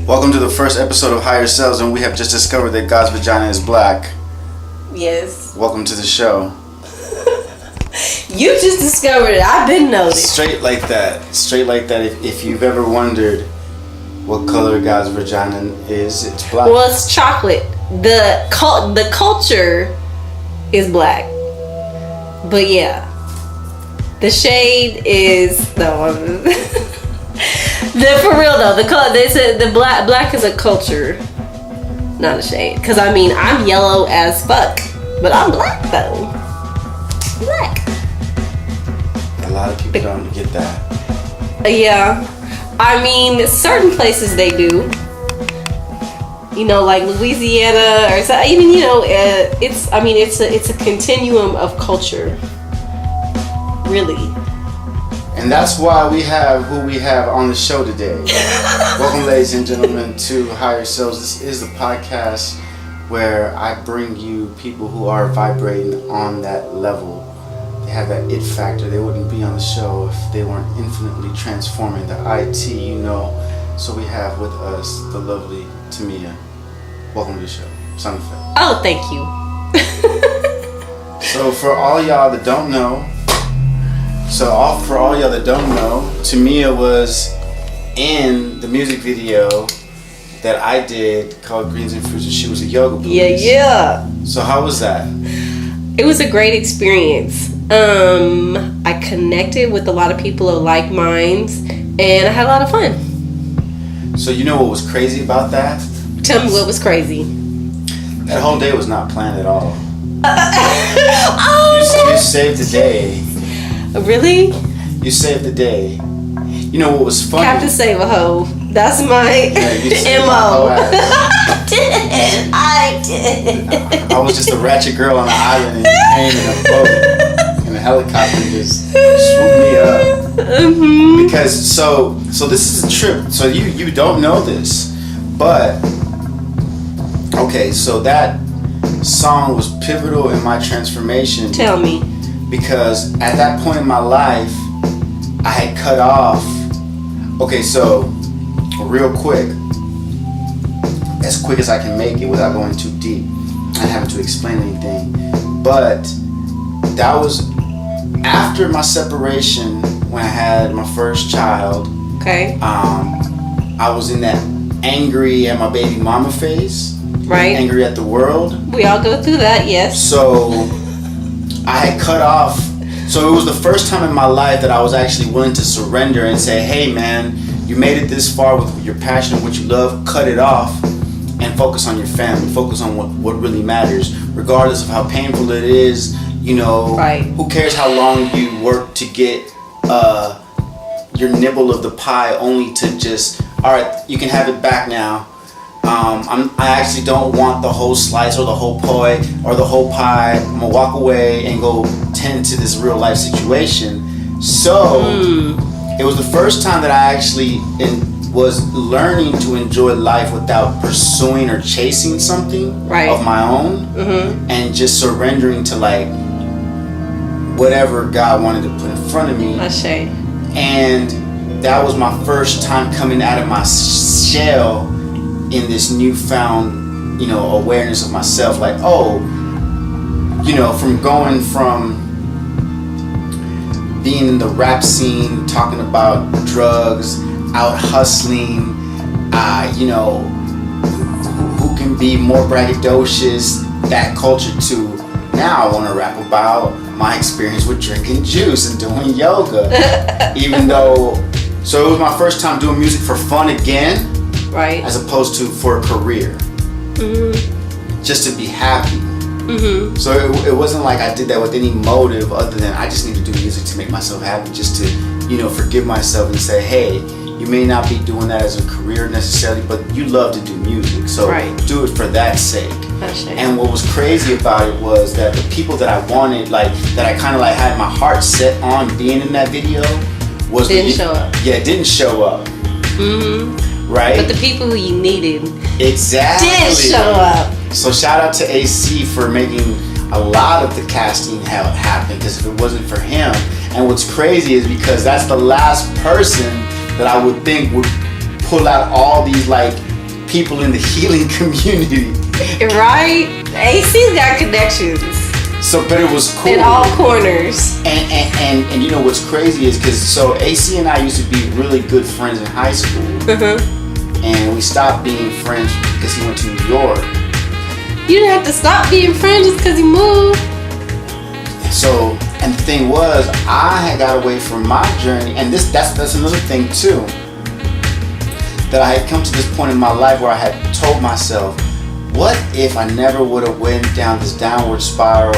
Welcome to the first episode of Higher Selves, and we have just discovered that God's vagina is black. Yes. Welcome to the show. You just discovered it. I've been noticed. Straight like that. If you've ever wondered what color God's vagina is, it's black. Well, it's chocolate. The culture is black. But yeah. The shade is for real though. They said the black is a culture, not a shade. Cause I mean I'm yellow as fuck, but I'm black though. Black. A lot of people don't get that. Yeah, I mean certain places they do. You know, like Louisiana or so. Even it's a continuum of culture. Really. And that's why we have who we have on the show today. Welcome, ladies and gentlemen, to Higher Selves. This is the podcast where I bring you people who are vibrating on that level. They have that it factor. They wouldn't be on the show if they weren't infinitely transforming the IT, So we have with us the lovely Tuumea. Welcome to the show. Sound effect. Oh, thank you. So for all y'all that don't know, Tuumea was in the music video that I did called Greens and Fruits, and she was a yoga Buddhist. Yeah. So how was that? It was a great experience. I connected with a lot of people of like minds, and I had a lot of fun. So you know what was crazy about that? Tell me what was crazy. That whole day was not planned at all. You saved the day. Really? You saved the day. You know what was funny? Captain Save a Hoe. That's my MO. I did. I was just a ratchet girl on an island, and you came in a boat in a helicopter and just swooped me up. Mm-hmm. Because so this is a trip. So you don't know this, but okay. So that song was pivotal in my transformation. Tell me. Because at that point in my life, I had cut off. Okay, so real quick, as quick as I can make it without going too deep, not having to explain anything. But that was after my separation when I had my first child. Okay. I was in that angry at my baby mama phase. Right. Angry at the world. We all go through that, yes. So I had cut off. So it was the first time in my life that I was actually willing to surrender and say, hey man, you made it this far with your passion and what you love, cut it off and focus on your family, focus on what really matters, regardless of how painful it is, Right. Who cares how long you work to get your nibble of the pie only to just, all right, you can have it back now. I actually don't want the whole slice or the whole pie or the whole pie. I'm gonna walk away and go tend to this real life situation. So it was the first time that I actually was learning to enjoy life without pursuing or chasing something of my own, and just surrendering to like whatever God wanted to put in front of me. And that was my first time coming out of my shell in this newfound, awareness of myself. Like, from going from being in the rap scene, talking about drugs, out hustling, who can be more braggadocious, that culture, to now I want to rap about my experience with drinking juice and doing yoga. Even though, so it was my first time doing music for fun again. Right. As opposed to for a career. Just to be happy. So it wasn't like I did that with any motive other than I just need to do music to make myself happy, just to, forgive myself and say, hey, you may not be doing that as a career necessarily, but you love to do music, so do it for that sake. And what was crazy about it was that the people that I wanted, like, that I kind of like had my heart set on being in that video, didn't show up. Yeah, it didn't show up. Right? But the people who you needed did show up. So shout out to AC for making a lot of the casting happen, because if it wasn't for him, and what's crazy is because that's the last person that I would think would pull out all these like people in the healing community. Right? AC's got connections. So, but it was cool. In all corners. And you know what's crazy is because AC and I used to be really good friends in high school. And we stopped being friends because he went to New York. You didn't have to stop being friends just because he moved. So, and the thing was, I had got away from my journey, and that's another thing too. That I had come to this point in my life where I had told myself, what if I never would have went down this downward spiral,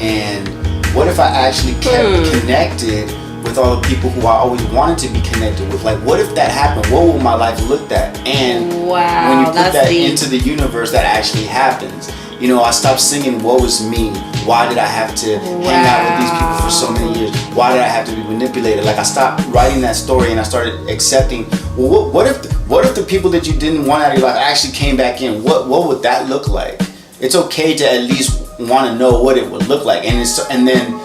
and what if I actually kept connected with all the people who I always wanted to be connected with? Like, what if that happened? What would my life look like? And when you put that into the universe, that actually happens. You know, I stopped singing "Woe is me." Why did I have to hang out with these people for so many years? Why did I have to be manipulated? Like, I stopped writing that story and I started accepting. Well, what if the people that you didn't want out of your life actually came back in? What would that look like? It's okay to at least want to know what it would look like. And then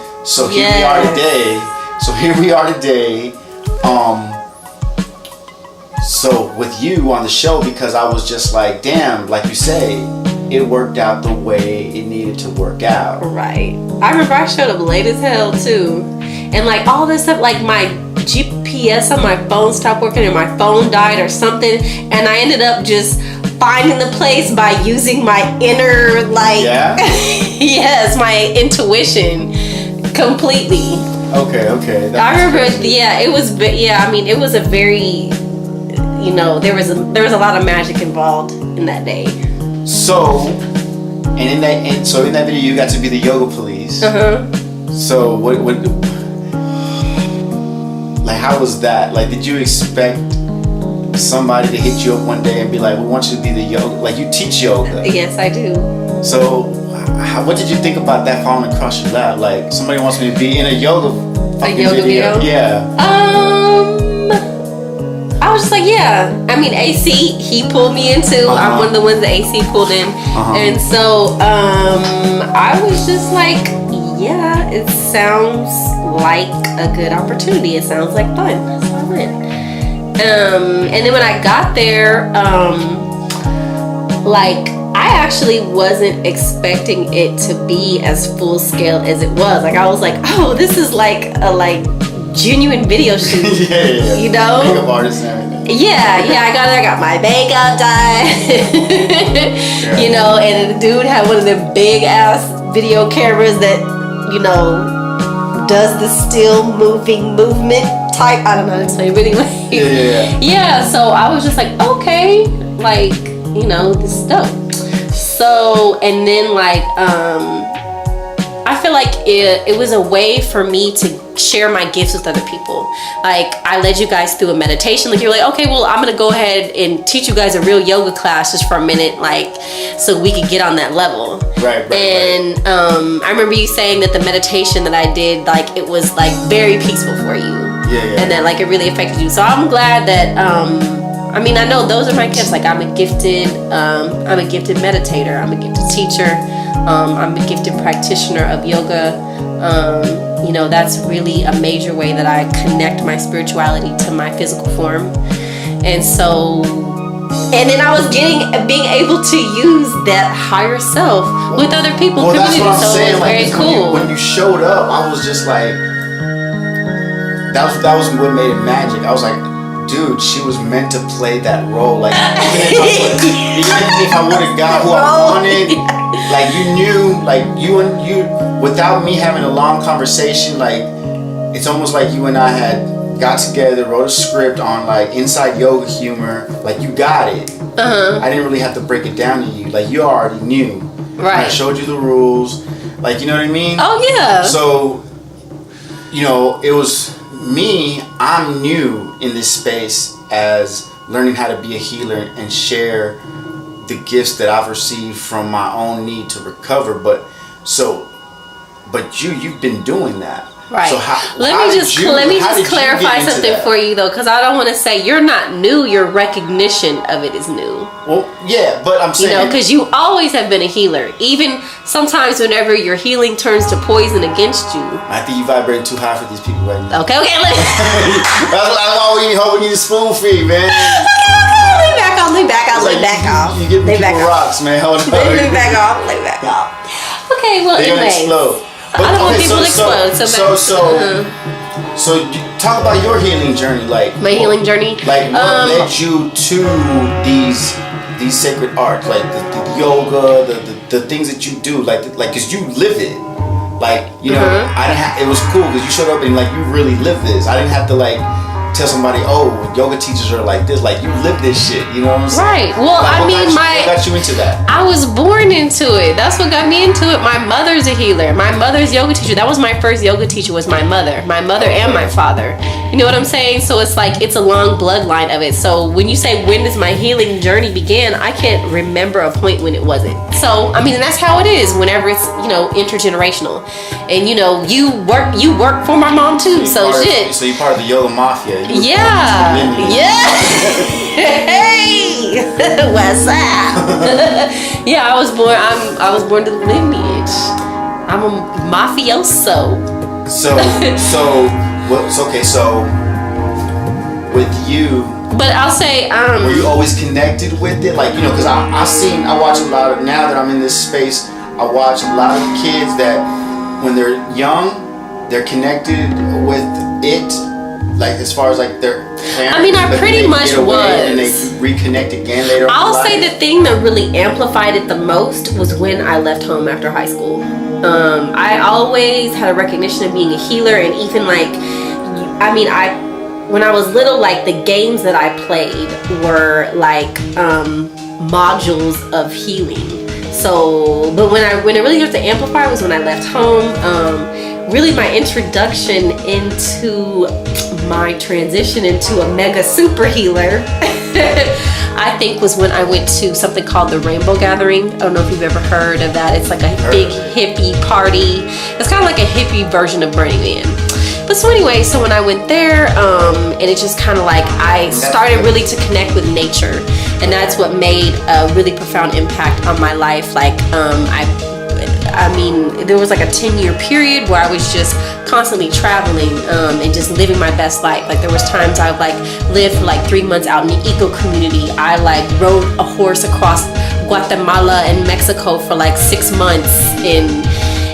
here we are today. So here we are today. So with you on the show, because I was just like, damn, like you say, it worked out the way it needed to work out. Right. I remember I showed up late as hell too. And like all this stuff, like my GPS on my phone stopped working or my phone died or something. And I ended up just finding the place by using my inner, like, yes, my intuition completely. Okay. I remember, it was a very, you know, there was a lot of magic involved in that day. So, in that video, you got to be the yoga police. So, what, like, how was that? Like, did you expect somebody to hit you up one day and be like, "We want you to be the yoga"? Like, you teach yoga. Yes, I do. So, what did you think about that falling across your lap? Like, somebody wants me to be in a yoga video? Yeah. I was just like, yeah. I mean, AC, he pulled me into. I'm one of the ones that AC pulled in. And so I was just like, yeah, it sounds like a good opportunity. It sounds like fun. So I went. And then when I got there, like, I actually wasn't expecting it to be as full scale as it was. Like, I was like, oh, this is like a genuine video shoot. You know? Makeup artist and everything. I got my makeup done. You know, and the dude had one of them big ass video cameras that, you know, does the still moving movement type. I don't know how to explain, but anyway. Yeah, so I was just like, okay, like, you know, this is dope. So, and then like, I feel like it was a way for me to share my gifts with other people. Like, I led you guys through a meditation. Like, you're like, okay, well, I'm gonna go ahead and teach you guys a real yoga class just for a minute, like, so we could get on that level. Right. And I remember you saying that the meditation that I did, like, it was like very peaceful for you. And that, like, it really affected you. So I'm glad that I mean, I know those are my gifts. Like, I'm a gifted meditator. I'm a gifted teacher. I'm a gifted practitioner of yoga. You know, that's really a major way that I connect my spirituality to my physical form. And so, and then I was being able to use that higher self with other people. Well, that's what I'm saying. It was like, very cool. When you showed up, I was just like, that was what made it magic. I was like, dude, she was meant to play that role. Like, even if I would have got who I wanted, like, you knew, like, you, without me having a long conversation, like, it's almost like you and I had got together, wrote a script on, like, inside yoga humor. Like, you got it. I didn't really have to break it down to you. Like, you already knew. Right. I showed you the rules. Like, you know what I mean? Oh, yeah. So, you know, it was me. I'm new in this space as learning how to be a healer and share the gifts that I've received from my own need to recover. But you've been doing that. Right. So let me just clarify something for you, though, because I don't want to say you're not new. Your recognition of it is new. Well, yeah, but I'm saying, you know, because you always have been a healer. Even sometimes whenever your healing turns to poison against you. I think you vibrating too high for these people right now. Okay. That's why we need a spoon feed, man. Lean back. Like, back off. You give people rocks, man. Hold on. They back off. They back off. Okay, well, they're gonna anyway. explode. But, I don't want people to explode. So talk about your healing journey, like my healing journey. Like what led you to these sacred arts, like the yoga, the things that you do, like cause you live it. Like, you know, it was cool because you showed up and like you really lived this. I didn't have to like tell somebody, oh, yoga teachers are like this. Like, you live this shit, you know what I'm saying? Right. Well, like, what got you into that? I was born into it. That's what got me into it. My mother's a healer. My mother's yoga teacher. That was my first yoga teacher, was my mother. My mother and my father. You know what I'm saying? So it's like, it's a long bloodline of it. So when you say, when does my healing journey begin? I can't remember a point when it wasn't. So, I mean, that's how it is whenever it's, you know, intergenerational. And, you know, you work for my mom too. So you're part of the yoga mafia. Yeah. Hey, what's up? Yeah, I was born to the lineage. I'm a mafioso. So with you. But I'll say, were you always connected with it? Like, you know, because I watch a lot of, now that I'm in this space, I watch a lot of kids that when they're young, they're connected with it. Like, as far as like their parents, I mean, I pretty much was. And they reconnect again later. I'll say the thing that really amplified it the most was when I left home after high school. I always had a recognition of being a healer, and even like, I mean, when I was little, like the games that I played were like modules of healing. So, but when it really started to amplify was when I left home. Really, my introduction into my transition into a mega super healer, I think, was when I went to something called the Rainbow Gathering. I don't know if you've ever heard of that. It's like a big hippie party. It's kind of like a hippie version of Burning Man. But so anyway, so when I went there, and it just kind of like, I started really to connect with nature. And that's what made a really profound impact on my life. Like, I mean, there was like a 10-year period where I was just constantly traveling and just living my best life. Like, there was times I like lived for like 3 months out in the eco community. I like rode a horse across Guatemala and Mexico for like 6 months, and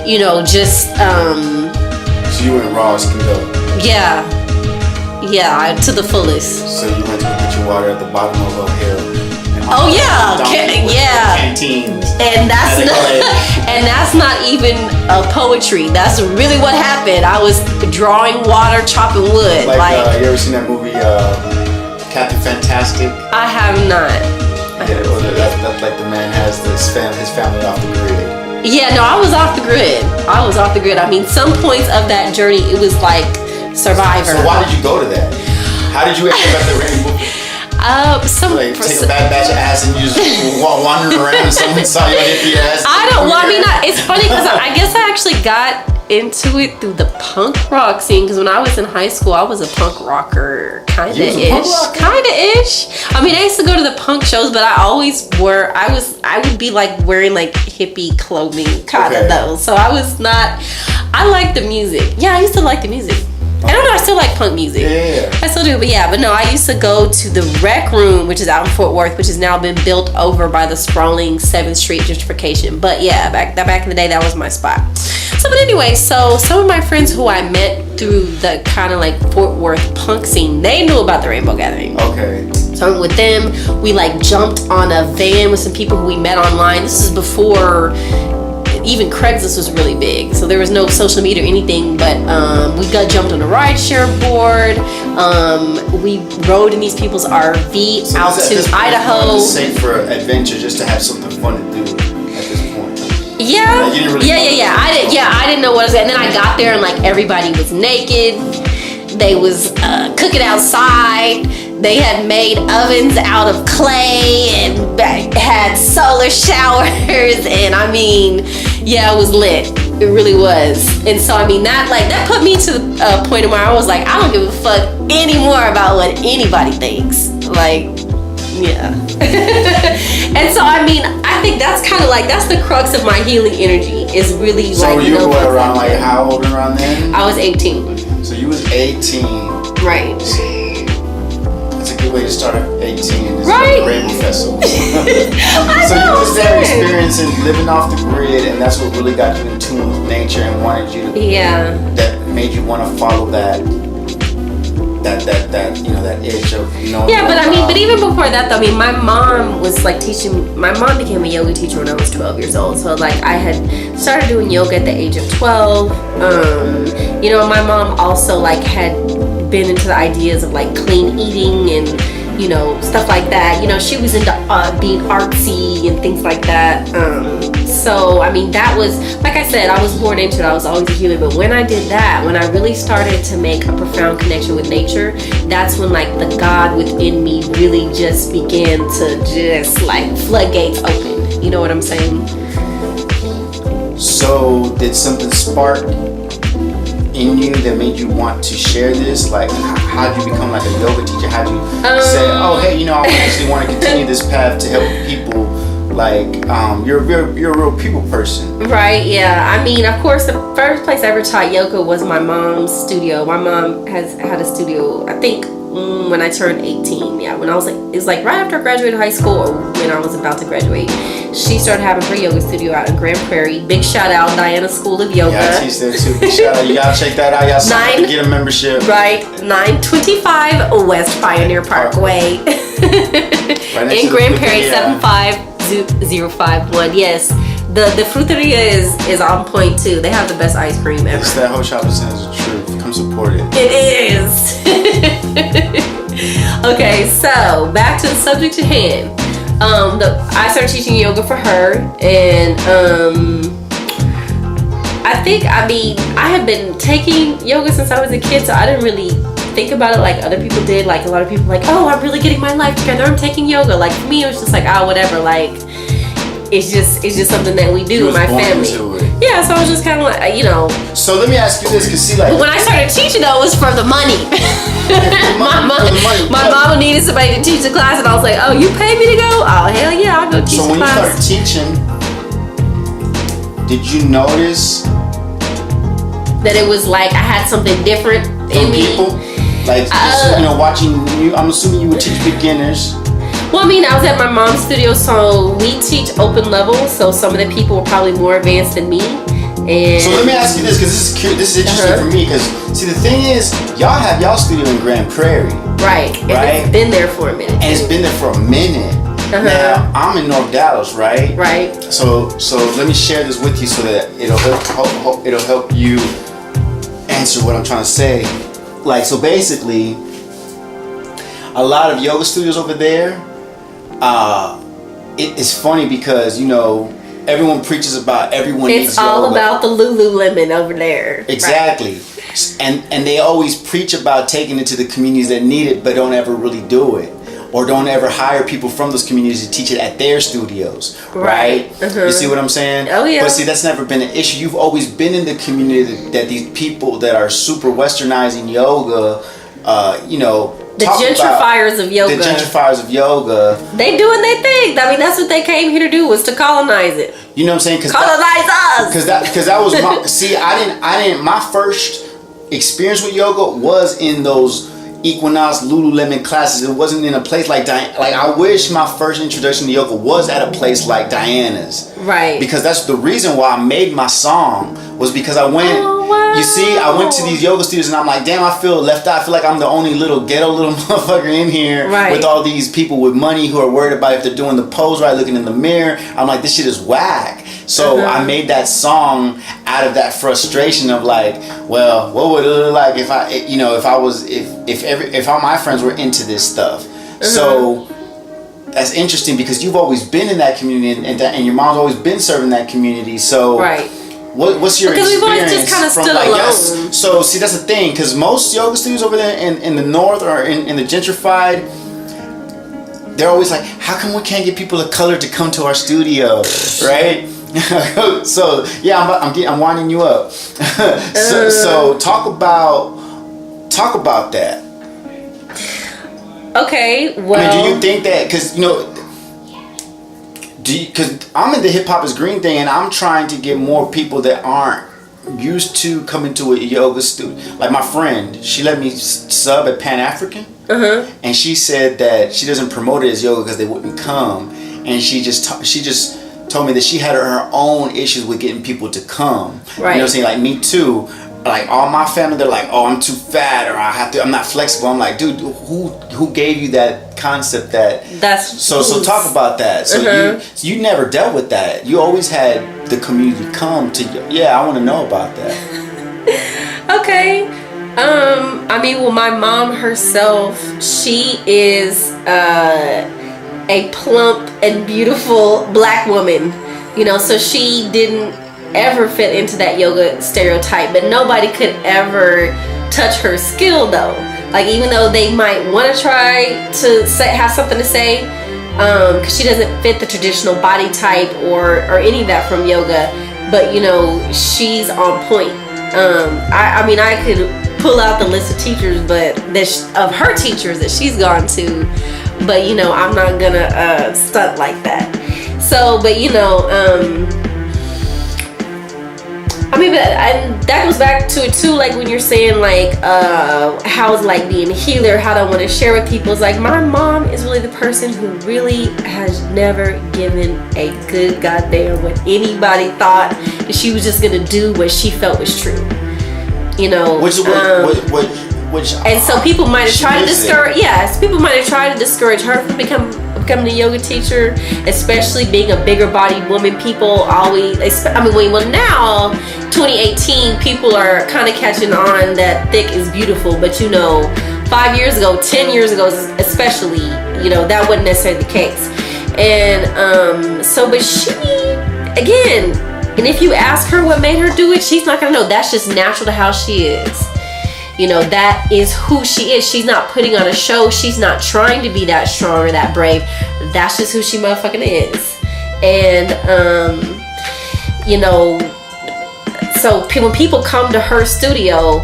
you know, just so you went raw as can go. Yeah, to the fullest. So you went to go get your water at the bottom of a hill. Oh yeah, canteen. And that's not even poetry. That's really what happened. I was drawing water, chopping wood. Like you ever seen that movie, Captain Fantastic? I have not. Yeah, well, that's like the man has his family off the grid. Yeah, no, I was off the grid. I mean, some points of that journey, it was like Survivor. So why did you go to that? How did you end up at the Rainbow? Take a bad batch of ass and you just wandering around and someone saw you hit your ass. It's funny because I guess I actually got into it through the punk rock scene, because when I was in high school, I was a punk rocker, kind of ish. I mean, I used to go to the punk shows, but I would be like wearing like hippie clothing, kind of though. So I liked the music. Yeah, I used to like the music. I don't know, I still like punk music. Yeah. I still do, but no, I used to go to the Rec Room, which is out in Fort Worth, which has now been built over by the sprawling 7th Street gentrification. But yeah, back in the day, that was my spot. So, but anyway, so some of my friends who I met through the kind of like Fort Worth punk scene, they knew about the Rainbow Gathering. Okay. So with them, we like jumped on a van with some people who we met online. This is before even Craigslist was really big, so there was no social media or anything, but we got jumped on a rideshare board. We rode in these people's RV out to Idaho. It's safe for adventure, just to have something fun to do at this point. Yeah, I didn't know what it was, and then I got there and like everybody was naked. They was cooking outside. They had made ovens out of clay and had solar showers, and I mean, yeah, it was lit. It really was. And so I mean, that put me to a point where I was like, I don't give a fuck anymore about what anybody thinks. Like, yeah. And so I mean, I think that's kind of like, that's the crux of my healing energy, is really so like. So you were around like how old around then? I was 18. So you was 18. Right. That's a good way to start at 18. right? Rainbow Festival. So you was there experiencing living off the grid, and that's what really got you in tune with nature and wanted you to. Yeah. That made you want to follow that that itch of Yeah, but I mean, but even before that though, I mean, my mom was like teaching. My mom became a yoga teacher when I was 12 years old. So like I had started doing yoga at the age of 12. My mom also like had been into the ideas of like clean eating and stuff like that. She was into being artsy and things like that. So I mean, that was, like I said, I was born into it. I was always a healer. But when I did that, when I really started to make a profound connection with nature, that's when like the God within me really just began to just like floodgates open. You know what I'm saying? So did something spark in you that made you want to share this? Like, how did you become like a yoga teacher? How did you say, oh hey, I actually want to continue this path to help people? Like, you're a real people person. Right, yeah. I mean, of course, the first place I ever taught yoga was my mom's studio. My mom has had a studio, I think, when I turned 18. Yeah, when I was like, it was like right after I graduated high school or when I was about to graduate. She started having her yoga studio out in Grand Prairie. Big shout out, Diana School of Yoga. Yeah, I teach there too. Big shout out. You gotta check that out. You gotta get a membership. Right, 925 West Pioneer Parkway. Right in Grand Prairie, 75051. Yes, the fruiteria is on point too. They have the best ice cream ever. It's that whole shopping center is the truth. Come support it. It is. Okay, so back to the subject at hand. I started teaching yoga for her, and I have been taking yoga since I was a kid, so I didn't really think about it like other people did. Like a lot of people like, oh, I'm really getting my life together, I'm taking yoga. Like for me, it was just like, oh, whatever. Like it's just something that we do in my family. Yeah, so I was just kind of like, So let me ask you this, because see, like, but when I started teaching, though, it was for the money. My mama needed somebody to teach the class, and I was like, oh, you pay me to go? Oh, hell yeah, I'll go teach the class. So when you started teaching, did you notice that it was like I had something different in me? People? Like, watching you, I'm assuming you would teach beginners. Well, I mean, I was at my mom's studio, so we teach open levels, so some of the people were probably more advanced than me. And so let me ask you this, because this is interesting for me, because see, the thing is, y'all have y'all studio in Grand Prairie. Right. And it's been there for a minute. And it's been there for a minute. Now, I'm in North Dallas, right? Right. So let me share this with you so that it'll help you answer what I'm trying to say. Like, so basically, a lot of yoga studios over there, it's funny because everyone preaches about everyone needs yoga. It's all about the Lululemon over there. Exactly. Right. And they always preach about taking it to the communities that need it, but don't ever really do it, or don't ever hire people from those communities to teach it at their studios. Right. You see what I'm saying? Oh yeah. But see, that's never been an issue. You've always been in the community that these people that are super westernizing yoga, the gentrifiers of yoga. The gentrifiers of yoga. They doing their thing. I mean, that's what they came here to do, was to colonize it. You know what I'm saying? Colonize us. Because that was my. See, I didn't. My first experience with yoga was in those Equinox Lululemon classes. It wasn't in a place like I wish my first introduction to yoga was at a place like Diana's. Right. Because that's the reason why I made my song, was because I went. Oh, wow. You see, I went to these yoga studios and I'm like, damn, I feel left out. I feel like I'm the only little ghetto little motherfucker in here, right, with all these people with money who are worried about if they're doing the pose right, looking in the mirror. I'm like, this shit is whack. So I made that song out of that frustration of like, well, what would it look like if if all my friends were into this stuff? So that's interesting, because you've always been in that community, and your mom's always been serving that community. So right. What's your experience? Because we've always just kind of stood alone. So see, that's the thing, because most yoga studios over there in the north or in the gentrified, they're always like, how come we can't get people of color to come to our studio, right? So yeah, I'm winding you up. So talk about that. Okay, well, I mean, do you think that, because because I'm in the hip hop is green thing, and I'm trying to get more people that aren't used to coming to a yoga studio. Like my friend, she let me sub at Pan African. and she said that she doesn't promote it as yoga because they wouldn't come, and she just told me that she had her own issues with getting people to come. Right. You know what I'm saying? Like me too. Like all my family, they're like, oh, I'm too fat, or I'm not flexible. I'm like, dude, who gave you that concept? So talk about that. So you never dealt with that. You always had the community come to you. Yeah, I want to know about that. Okay. I mean, well, my mom herself, she is a plump and beautiful black woman, you know, so she didn't ever fit into that yoga stereotype, but nobody could ever touch her skill though. Like, even though they might want to try to have something to say, because she doesn't fit the traditional body type or any of that from yoga, but you know, she's on point. I mean, I could pull out the list of teachers, but of her teachers that she's gone to, but you know, I'm not gonna stunt like that. So, but you know, I mean, and that goes back to it too, like when you're saying like how it's like being a healer, how I want to share with people. It's like my mom is really the person who really has never given a good goddamn what anybody thought, that she was just gonna do what she felt was true, you know. Which and so people might have tried to discourage. Yes, people might have tried to discourage her from becoming a yoga teacher, especially being a bigger bodied woman. People always, I mean, well now 2018, people are kind of catching on that thick is beautiful, but you know, 5 years ago, 10 years ago especially, you know, that wasn't necessarily the case. And so, but she, again, and if you ask her what made her do it, she's not gonna know. That's just natural to how she is. You know, that is who she is. She's not putting on a show. She's not trying to be that strong or that brave. That's just who she motherfucking is. And, you know, so when people come to her studio,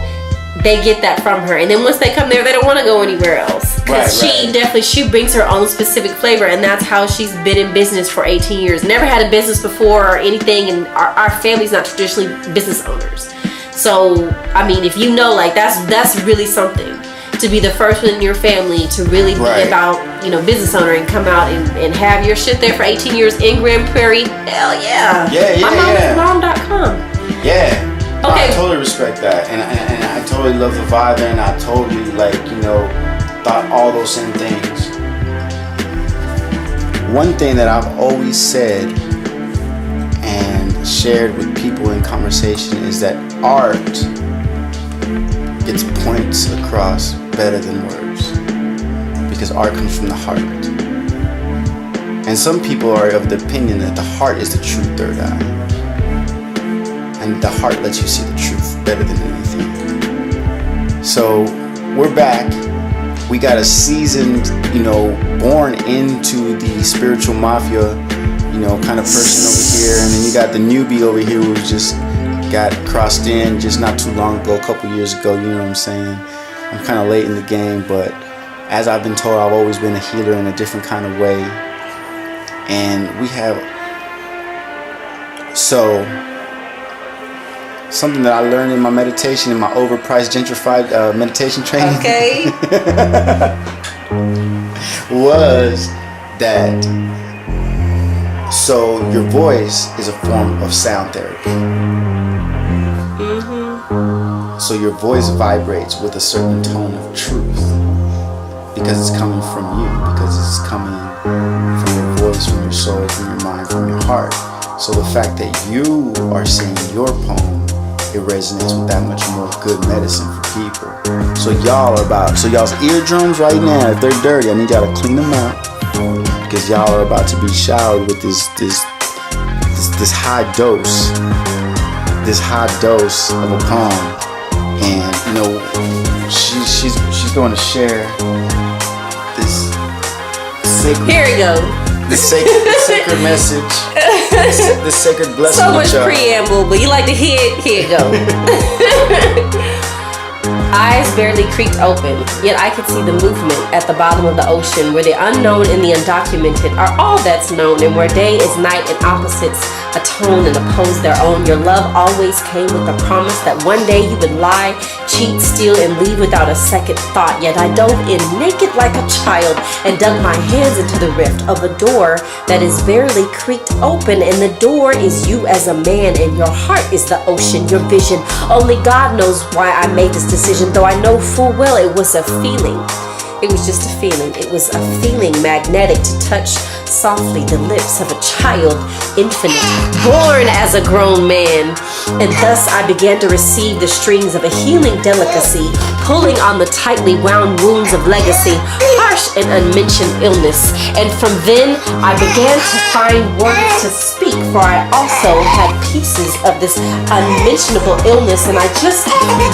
they get that from her. And then once they come there, they don't want to go anywhere else. Because she brings her own specific flavor. And that's how she's been in business for 18 years. Never had a business before or anything. And our family's not traditionally business owners. So, I mean, if you know, like, that's really something. To be the first one in your family to really be about, you know, business owner and come out and have your shit there for 18 years in Grand Prairie. Hell yeah. My mom is mom.com. Yeah. No, okay. I totally respect that. And I totally love the vibe there, and I totally, like, you know, thought all those same things. One thing that I've always said and shared with people in conversation is that art gets points across better than words, because art comes from the heart. And some people are of the opinion that the heart is the true third eye, and the heart lets you see the truth better than anything. So we're back. We got a seasoned, you know, born into the spiritual mafia, you know, kind of person over here, and then you got the newbie over here who just got crossed in just not too long ago, a couple years ago, you know what I'm saying? I'm kind of late in the game, but as I've been told, I've always been a healer in a different kind of way. And we have, so, something that I learned in my meditation, in my overpriced, gentrified meditation training. Okay. was that, so your voice is a form of sound therapy. So your voice vibrates with a certain tone of truth, because it's coming from you, because it's coming from your voice, from your soul, from your mind, from your heart. So the fact that you are saying your poem, it resonates with that much more good medicine for people. So y'all's eardrums right now, if they're dirty, I need y'all to clean them out, because y'all are about to be showered with this high dose of a poem. And you know, she's going to share this sacred. Here we go. The sacred message. The sacred blessing. So much preamble, but you like to hear it. Here it go. Eyes barely creaked open, yet I could see the movement at the bottom of the ocean, where the unknown and the undocumented are all that's known, and where day is night and opposites atone and oppose their own. Your love always came with the promise that one day you would lie, cheat, steal, and leave without a second thought. Yet I dove in naked like a child and dug my hands into the rift of a door that is barely creaked open, and the door is you as a man, and your heart is the ocean, your vision. Only God knows why I made this decision, though I know full well it was a feeling. It was just a feeling. It was a feeling magnetic to touch softly the lips of a child, infinite, born as a grown man. And thus I began to receive the strings of a healing delicacy, pulling on the tightly wound wounds of legacy, harsh and unmentioned illness. And from then I began to find words to speak, for I also had pieces of this unmentionable illness, and I just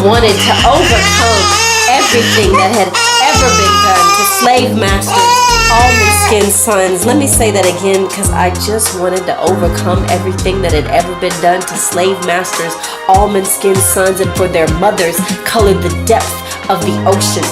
wanted to overcome everything that had ever been done to slave masters, almond-skinned sons. Let me say that again, because I just wanted to overcome everything that had ever been done to slave masters, almond-skinned sons, and for their mothers colored the depth of the ocean.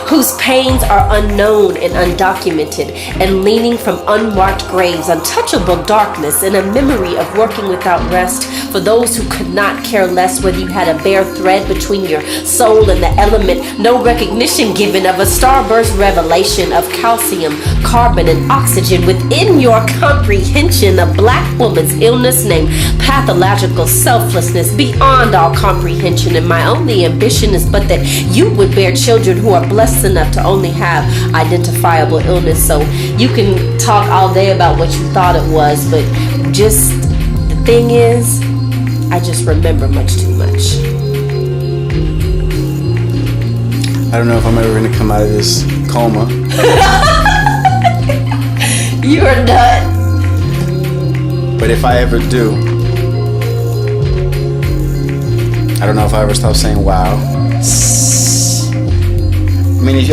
Whose pains are unknown and undocumented, and leaning from unmarked graves, untouchable darkness, and a memory of working without rest for those who could not care less whether you had a bare thread between your soul and the element. No recognition given of a starburst revelation of calcium, carbon, and oxygen within your comprehension. A black woman's illness named pathological selflessness beyond all comprehension, and my only ambition is but that you would bear children who are blessed enough to only have identifiable illness. So you can talk all day about what you thought it was, but just the thing is, I just remember much too much. I don't know if I'm ever going to come out of this coma. You are done. But if I ever do, I don't know if I ever stop saying wow. I mean, if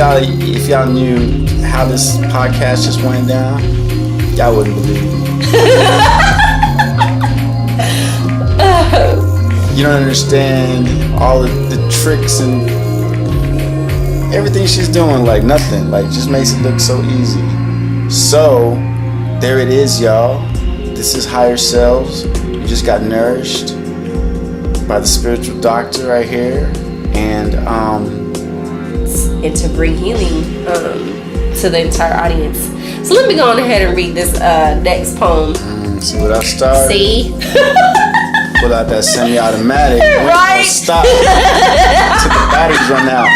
y'all knew how this podcast just went down, y'all wouldn't believe it. You don't understand all the tricks and everything she's doing, like nothing, like just makes it look so easy. So there it is, y'all. This is Higher Selves. You just got nourished by the spiritual doctor right here, and to bring healing to the entire audience. So let me go on ahead and read this next poem. See what I start? See? Pull out that semi-automatic. Right? Stop. Until the batteries run out.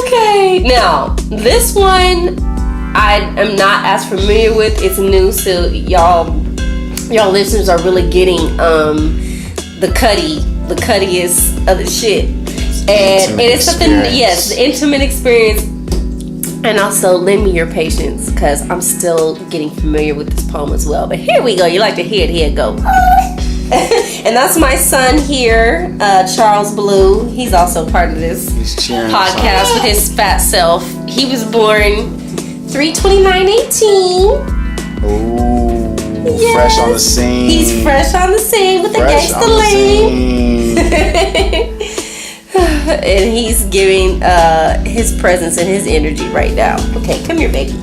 Okay. Now, this one I am not as familiar with. It's new, so y'all listeners are really getting the cuttiest of the shit. And it's something, yes, the intimate experience. And also lend me your patience, because I'm still getting familiar with this poem as well. But here we go. You like to hear it? Here it go. And that's my son here, Charles Blue. He's also part of this podcast with his fat self. He was born 3/29/18. Ooh, yes. Fresh on the scene. He's fresh on the scene with the gangsta lean. And he's giving his presence and his energy right now. Okay, come here, baby.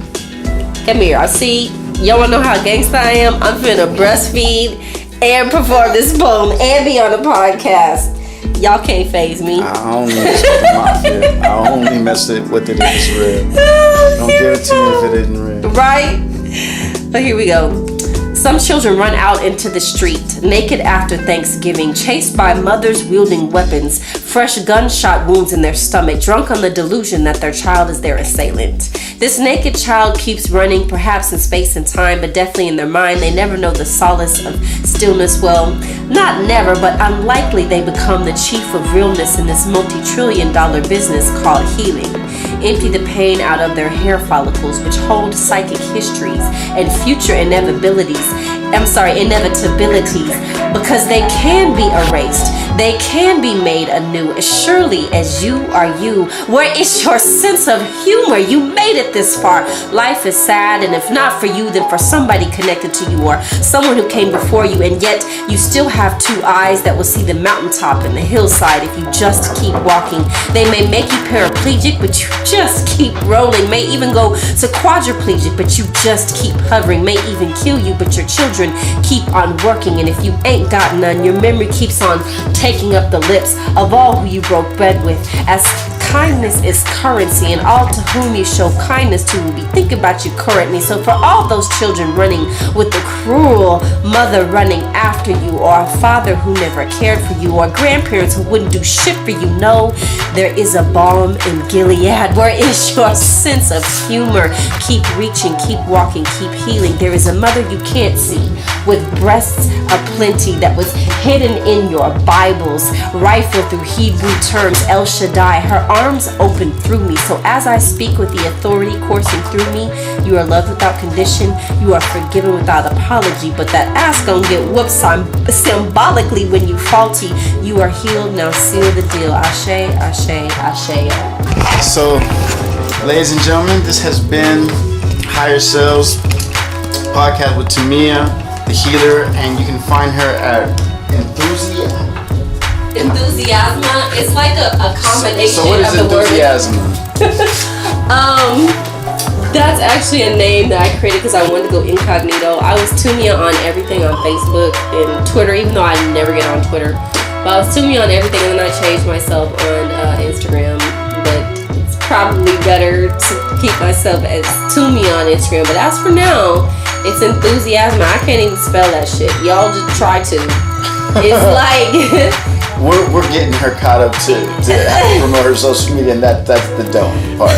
Come here. I see. Y'all wanna know how gangsta I am? I'm finna breastfeed and perform this poem and be on the podcast. Y'all can't faze me. I only mess with the mafia. I only mess with it if it's real. Don't give it to me if it isn't real. Right? But here we go. Some children run out into the street, naked after Thanksgiving, chased by mothers wielding weapons, fresh gunshot wounds in their stomach, drunk on the delusion that their child is their assailant. This naked child keeps running, perhaps in space and time, but definitely in their mind. They never know the solace of stillness. Well, not never, but unlikely they become the chief of realness in this multi-trillion-dollar business called healing. Empty the pain out of their hair follicles, which hold psychic histories and future inevitabilities, inevitabilities, because they can be erased. They can be made anew as surely as you are you. Where is your sense of humor? You made it this far. Life is sad, and if not for you, then for somebody connected to you or someone who came before you, and yet you still have two eyes that will see the mountaintop and the hillside if you just keep walking. They may make you paraplegic, but you just keep rolling. May even go to quadriplegic, but you just keep hovering. May even kill you, but your children keep on working. And if you ain't got none, your memory keeps on taking up the lips of all who you broke bread with, as kindness is currency, and all to whom you show kindness to will be thinking about you currently. So for all those children running with the cruel mother running after you, or a father who never cared for you, or grandparents who wouldn't do shit for you, know there is a balm in Gilead. Where is your sense of humor? Keep reaching, keep walking, keep healing. There is a mother you can't see, with breasts aplenty, that was hidden in your Bibles, rifled through Hebrew terms, El Shaddai, her arms open through me. So as I speak with the authority coursing through me, you are loved without condition, you are forgiven without apology, but that ass gonna get whooped symbolically when you faulty. You are healed, now seal the deal. Ashe, ashe, ashe. So, ladies and gentlemen, this has been Higher Selves podcast with Tuumea, the healer, and you can find her at Enthusiasma. It's like a combination so what is of the enthusiasm? That's actually a name that I created because I wanted to go incognito. I was Tuumea on everything on Facebook and Twitter, even though I never get on Twitter. But I was Tuumea on everything, and then I changed myself on Instagram. But it's probably better to keep myself as Tuumea on Instagram. But as for now, it's Enthusiasm. I can't even spell that shit. Y'all just try to. It's like we're getting her caught up to how to promote her social media, and that's the dope part.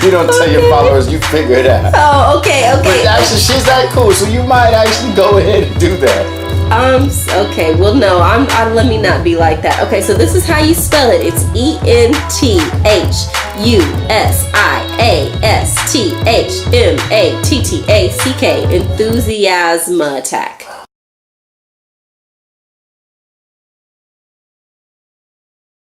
You don't tell your followers, you figure it out. Oh, okay. But actually, she's that cool, so you might actually go ahead and do that. Okay, well, no, let me not be like that. Okay, so this is how you spell it. It's ENTHUSIASTHMATTACK. Enthusiasm attack.